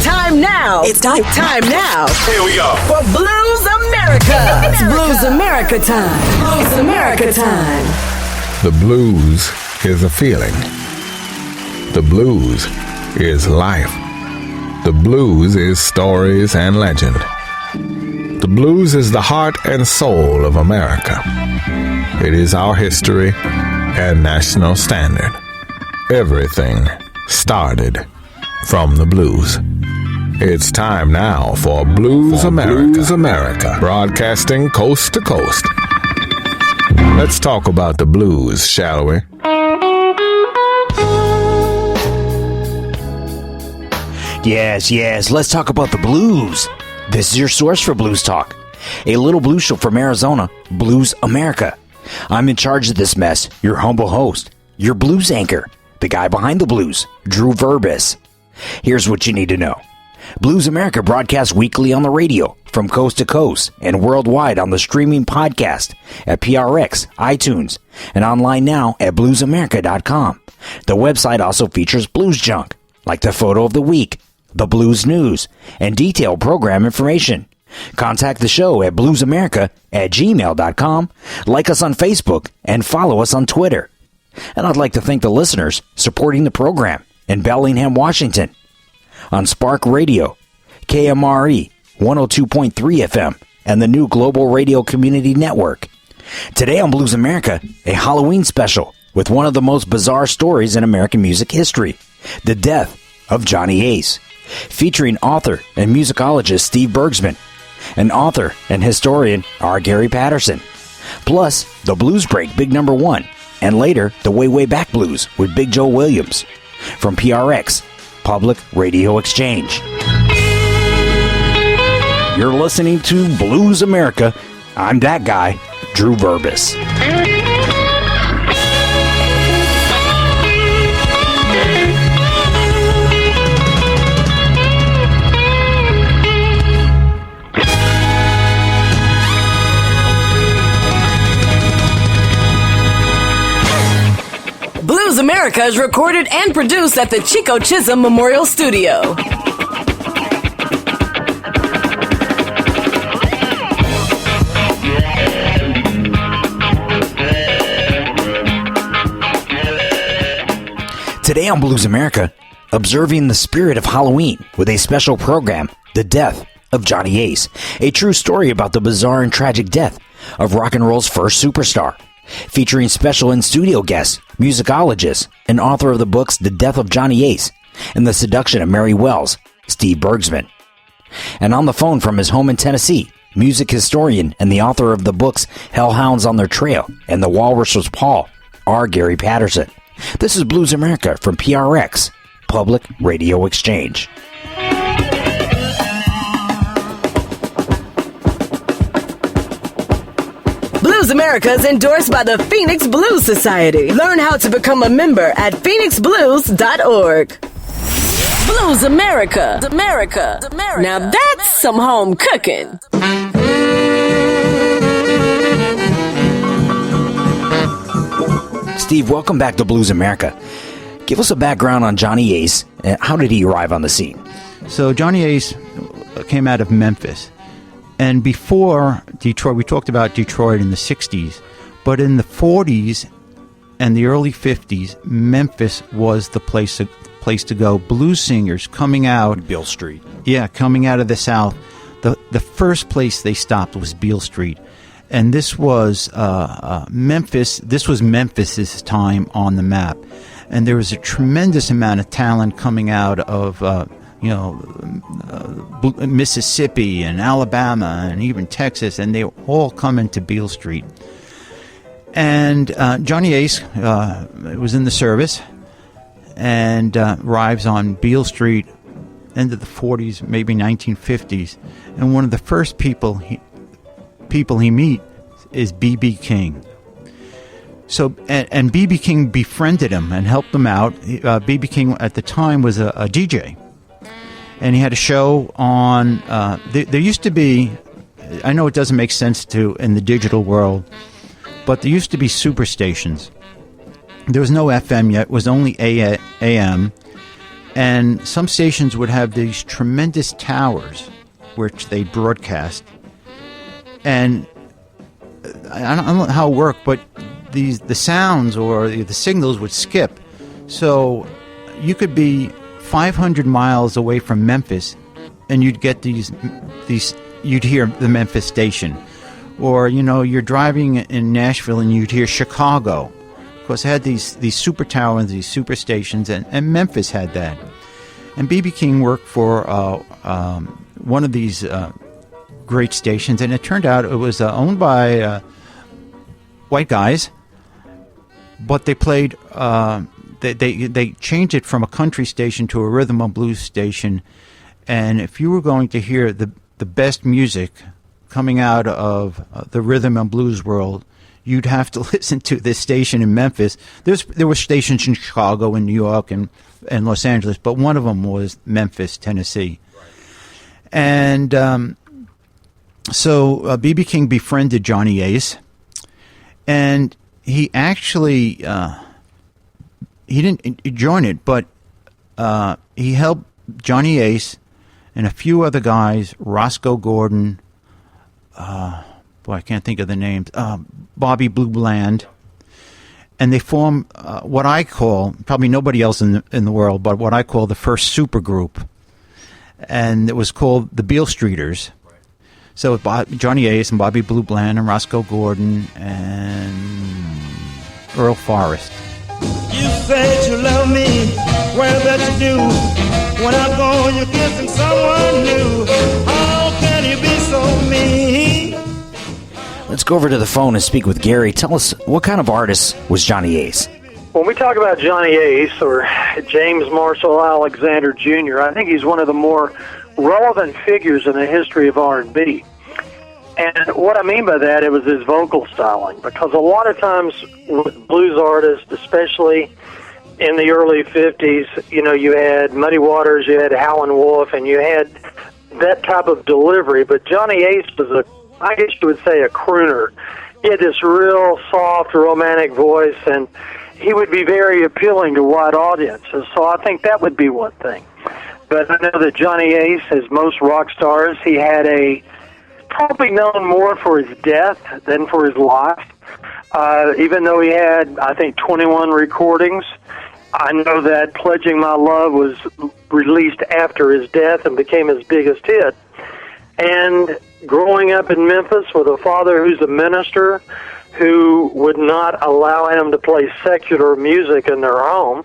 time now. It's time now. Here we go. For Blues America. It's Blues America time. Blues America time. The blues is a feeling. The blues is life. The blues is stories and legend. The blues is the heart and soul of America. It is our history and national standard. Everything started from the blues. It's time now for Blues America. Blues America, broadcasting coast to coast. Let's talk about the blues, shall we? Yes, let's talk about the blues. This is your source for blues talk. A little blues show from Arizona, Blues America. I'm in charge of this mess, your humble host, your blues anchor, the guy behind the blues, Drew Verbis. Here's what you need to know. Blues America broadcasts weekly on the radio, from coast to coast, and worldwide on the streaming podcast at PRX, iTunes, and online now at bluesamerica.com. The website also features blues junk, like the photo of the week, the blues news, and detailed program information. Contact the show at bluesamerica@gmail.com, like us on Facebook, and follow us on Twitter. And I'd like to thank the listeners supporting the program in Bellingham, Washington, on Spark Radio, KMRE 102.3 FM, and the new Global Radio Community Network. Today on Blues America, a Halloween special with one of the most bizarre stories in American music history, the death of Johnny Ace, featuring author and musicologist Steve Bergsman, and author and historian R. Gary Patterson, plus the Blues Break Big Number 1, and later the Way Way Back Blues with Big Joe Williams from PRX, Public Radio Exchange. You're listening to Blues America. I'm that guy, Drew Verbis. Blues America is recorded and produced at the Chico Chisholm Memorial Studio. Today on Blues America, observing the spirit of Halloween with a special program, The Death of Johnny Ace, a true story about the bizarre and tragic death of rock and roll's first superstar, featuring special in-studio guests, musicologists, and author of the books The Death of Johnny Ace and The Seduction of Mary Wells, Steve Bergsman. And on the phone from his home in Tennessee, music historian and the author of the books Hellhounds on Their Trail and The Walrus Was Paul, R. Gary Patterson. This is Blues America from PRX, Public Radio Exchange. Blues America is endorsed by the Phoenix Blues Society. Learn how to become a member at phoenixblues.org. Blues America. Now that's some home cooking. Steve, welcome back to Blues America. Give us a background on Johnny Ace. How did he arrive on the scene? So Johnny Ace came out of Memphis. And before Detroit, we talked about Detroit in the 60s, but in the 40s and the early 50s, Memphis was the place to go. Blues singers coming out. Beale Street. Yeah, coming out of the South. The first place they stopped was Beale Street. And this was Memphis. This was Memphis's time on the map. And there was a tremendous amount of talent coming out of Mississippi and Alabama and even Texas, and they all come into Beale Street. And Johnny Ace was in the service and arrives on Beale Street, end of the 40s, maybe 1950s. And one of the first people he meet is B.B. King. So, and B.B. King befriended him and helped him out. B.B. King at the time was a DJ. And he had a show on, there used to be, I know it doesn't make sense in the digital world, but there used to be superstations. There was no FM yet, it was only AM. And some stations would have these tremendous towers which they broadcast. And I don't know how it worked, but the sounds or the signals would skip. So you could be 500 miles away from Memphis, and you'd get these you'd hear the Memphis station. Or, you're driving in Nashville and you'd hear Chicago. Of course, it had these super towers, these super stations, and Memphis had that. And B.B. King worked for one of these great stations, and it turned out it was owned by white guys, but they played, they changed it from a country station to a rhythm and blues station. And if you were going to hear the best music coming out of the rhythm and blues world, you'd have to listen to this station in Memphis. There were stations in Chicago and New York and Los Angeles, but one of them was Memphis, Tennessee. And so B.B. King befriended Johnny Ace, and he actually he didn't join it, but he helped Johnny Ace and a few other guys, Roscoe Gordon, I can't think of the names, Bobby Blue Bland, and they formed what I call, probably nobody else in the world, but what I call the first super group, and it was called the Beale Streeters. So Johnny Ace and Bobby Blue Bland and Roscoe Gordon and Earl Forrest. You said you love me, well that you do. When I'm gone, you're kissing someone new. How can you be so mean? Let's go over to the phone and speak with Gary. Tell us, what kind of artist was Johnny Ace? When we talk about Johnny Ace or James Marshall Alexander Jr., I think he's one of the more relevant figures in the history of R&B. And what I mean by that, it was his vocal styling, because a lot of times with blues artists, especially in the early 50s, you had Muddy Waters, you had Howlin' Wolf, and you had that type of delivery. But Johnny Ace was I guess you would say, a crooner. He had this real soft, romantic voice, and he would be very appealing to wide audiences. So I think that would be one thing. But I know that Johnny Ace, as most rock stars, he had probably known more for his death than for his life. Even though he had, I think, 21 recordings, I know that Pledging My Love was released after his death and became his biggest hit. And growing up in Memphis with a father who's a minister who would not allow him to play secular music in their home,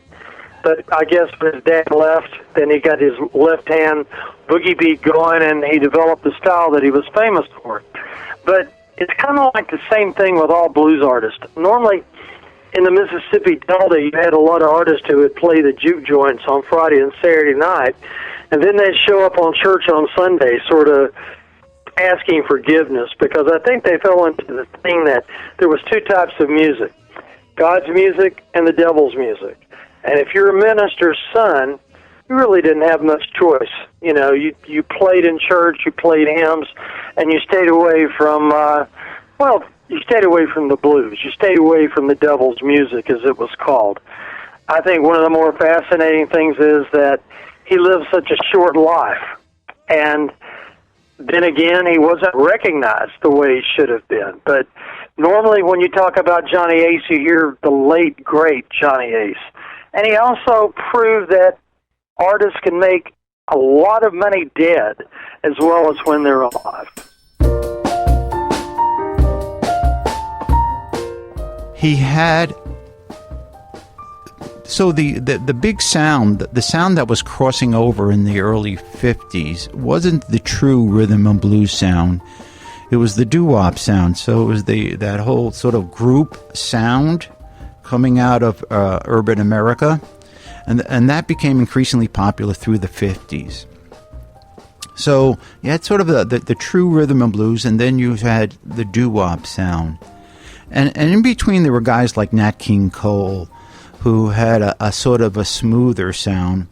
but I guess when his dad left, then he got his left-hand boogie beat going, and he developed the style that he was famous for. But it's kind of like the same thing with all blues artists. Normally, in the Mississippi Delta, you had a lot of artists who would play the juke joints on Friday and Saturday night, and then they'd show up on church on Sunday sort of asking forgiveness, because I think they fell into the thing that there was two types of music, God's music and the devil's music. And if you're a minister's son, you really didn't have much choice. You played in church, you played hymns, and you stayed away from, you stayed away from the blues. You stayed away from the devil's music, as it was called. I think one of the more fascinating things is that he lived such a short life. And then again, he wasn't recognized the way he should have been. But normally when you talk about Johnny Ace, you hear the late, great Johnny Ace. And he also proved that artists can make a lot of money dead as well as when they're alive. He had... So the big sound, the sound that was crossing over in the early 50s wasn't the true rhythm and blues sound. It was the doo-wop sound. So it was that whole sort of group sound coming out of urban America. And that became increasingly popular through the 50s. So you had sort of the true rhythm and blues, and then you had the doo-wop sound. And in between there were guys like Nat King Cole, who had a sort of a smoother sound.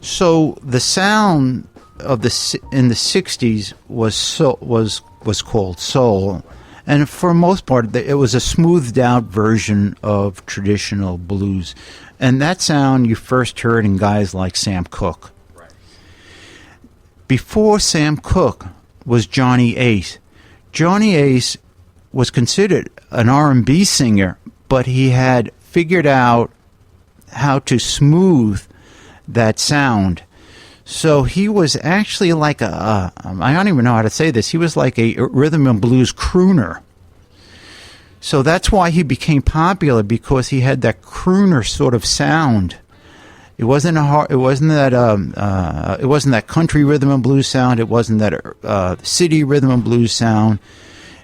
So the sound of in the 60s was called soul, and for most part it was a smoothed out version of traditional blues. And that sound you first heard in guys like Sam Cooke. Before Sam Cooke was Johnny Ace. Johnny Ace was considered an R&B singer, but he had figured out how to smooth that sound. So he was actually like I don't even know how to say this, he was like a rhythm and blues crooner. So that's why he became popular, because he had that crooner sort of sound. It wasn't that country rhythm and blues sound. It wasn't that city rhythm and blues sound.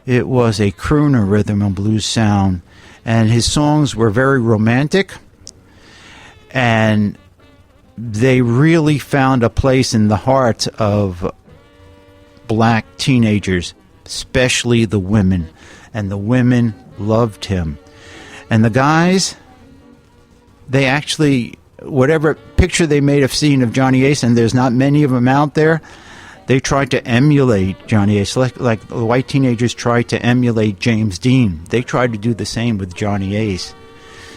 It was a crooner rhythm and blues sound, and his songs were very romantic, and they really found a place in the hearts of black teenagers, especially the women, and the women loved him. And the guys, they actually, whatever picture they may have seen of Johnny Ace, and there's not many of them out there, they tried to emulate Johnny Ace, like the white teenagers tried to emulate James Dean. They tried to do the same with Johnny Ace.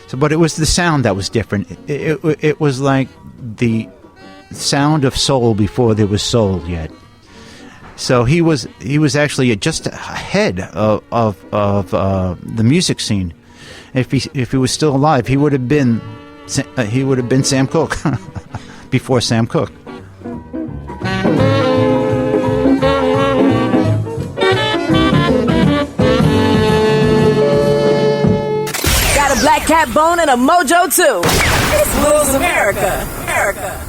So, but it was the sound that was different. It was like the sound of soul before there was soul yet. So he was actually just ahead of the music scene. If he was still alive, he would have been Sam Cooke before Sam Cooke. Got a black cat bone and a mojo too. It's Blues America. America.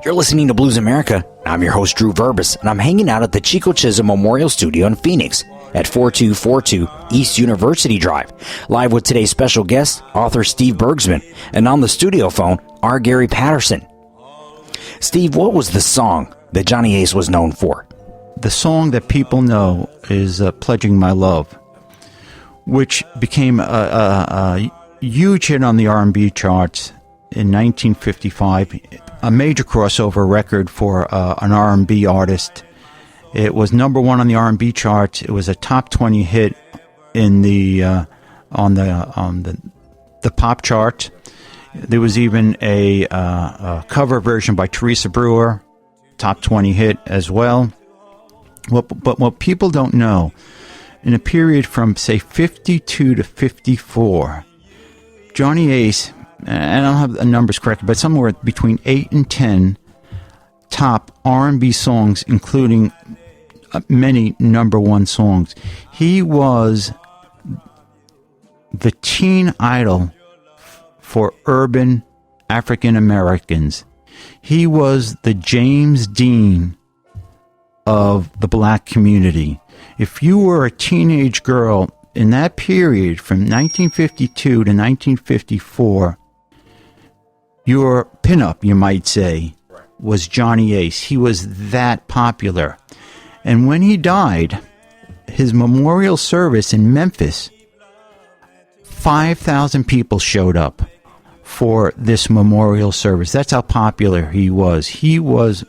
You're listening to Blues America. I'm your host, Drew Verbis, and I'm hanging out at the Chico Chisholm Memorial Studio in Phoenix at 4242 East University Drive, live with today's special guest, author Steve Bergsman, and on the studio phone, R. Gary Patterson. Steve, what was the song that Johnny Ace was known for? The song that people know is Pledging My Love, which became a huge hit on the R&B charts in 1955, a major crossover record for an R&B artist. It was number one on the R&B charts. It was a top 20 hit in the on the pop chart. There was even a cover version by Teresa Brewer, top 20 hit as well. But what people don't know, in a period from say 52 to 54, Johnny Ace, and I don't have the numbers correct, but somewhere between 8 and 10 top R&B songs, including many number one songs. He was the teen idol for urban African Americans. He was the James Dean of the black community. If you were a teenage girl in that period from 1952 to 1954, your pinup, you might say, was Johnny Ace. He was that popular. And when he died, his memorial service in Memphis, 5,000 people showed up for this memorial service. That's how popular he was.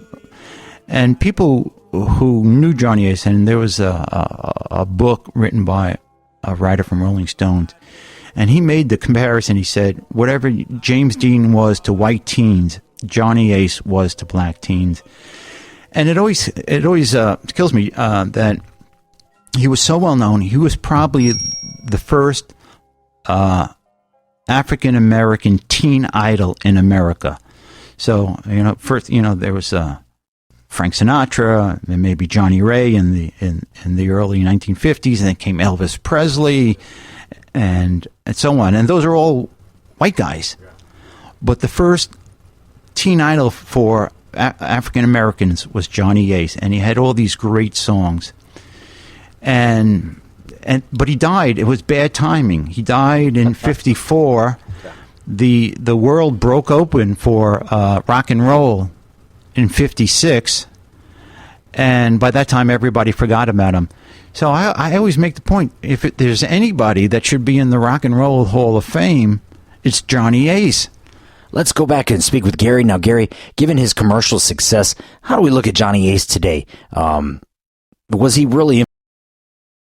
And people who knew Johnny Ace, and there was a book written by a writer from Rolling Stones, and he made the comparison. He said, whatever James Dean was to white teens, Johnny Ace was to black teens. And it always kills me that he was so well known. He was probably the first African American teen idol in America. So, first, there was Frank Sinatra, and maybe Johnny Ray in the early 1950s, and then came Elvis Presley, and so on. And those are all white guys. But the first teen idol for African Americans was Johnny Ace, and he had all these great songs. But he died. It was bad timing. He died in 54. The world broke open for rock and roll in 56, and by that time everybody forgot about him. So I always make the point, if there's anybody that should be in the Rock and Roll Hall of Fame, it's Johnny Ace. let's go back and speak with Gary. Now, Gary, given his commercial success, how do we look at Johnny Ace today? Was he really